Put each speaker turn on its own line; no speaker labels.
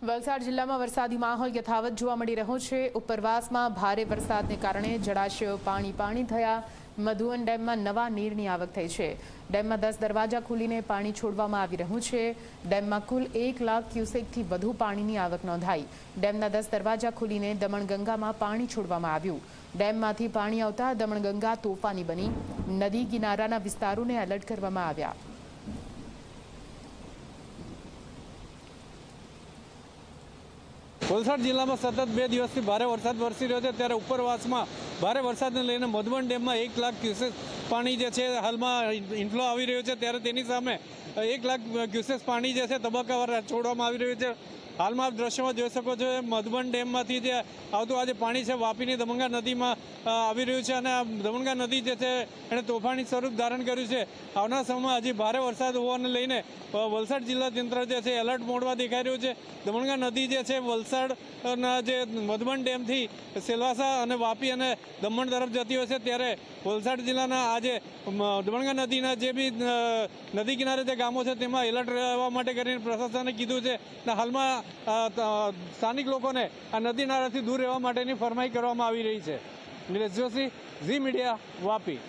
વલસાડ જિલ્લામાં વરસાદી માહોલ યથાવત જોવા મળી રહ્યો છે। ઉપરવાસમાં ભારે વરસાદને કારણે જળાશયો પાણી થયા। મધુવન ડેમમાં નવા નીરની આવક થઈ છે। ડેમમાં 10 દરવાજા ખોલીને પાણી છોડવામાં આવી રહ્યું છે। ડેમમાં કુલ 1 લાખ ક્યુસેકથી વધુ પાણીની આવક નોંધાઈ। ડેમના 10 દરવાજા ખોલીને દમણગંગામાં પાણી છોડવામાં આવ્યું। ડેમમાંથી પાણી આવતા દમણગંગા તોફાની બની। નદી કિનારાના વિસ્તારોને એલર્ટ કરવામાં આવ્યા।
વલસાડ જિલ્લામાં સતત 2 દિવસથી ભારે વરસાદ વરસી રહ્યો છે, ત્યારે ઉપરવાસમાં ભારે વરસાદને લઈને મધુવન ડેમમાં 1 લાખ ક્યુસેક પાણી જે છે હાલમાં ઇનફ્લો આવી રહ્યો છે, ત્યારે તેની સામે 1 લાખ ક્યુસેક પાણી જે છે તબક્કાવાર છોડવામાં આવી રહ્યું છે। હાલમાં આપ દ્રશ્યોમાં જોઈ શકો છો, મધુવન ડેમમાંથી જે આવતું આજે પાણી છે વાપીની દમણગંગા નદીમાં આવી રહ્યું છે, અને આ દમણગંગા નદી જે છે એણે તોફાની સ્વરૂપ ધારણ કર્યું છે। આવનાર સમયમાં હજી ભારે વરસાદ હોવાને લઈને વલસાડ જિલ્લા તંત્ર જે છે એલર્ટ મોડમાં દેખાઈ રહ્યું છે। દમણગંગા નદી જે છે વલસાડના જે મધુવન ડેમથી સેલવાસા અને વાપી અને દમણ તરફ જતી હોય છે, ત્યારે વલસાડ જિલ્લાના આજે દમણગંગા નદીના જે બી નદી કિનારે જે ગામો છે તેમાં એલર્ટ રહેવા માટે કરીને પ્રશાસને કીધું છે। અને હાલમાં સ્થાનિક લોકોને આ નદી નાળાથી દૂર રહેવા માટેની ફરમાઈ કરવામાં આવી રહી છે। નિલેશ જોશી, ઝી મીડિયા, વાપી।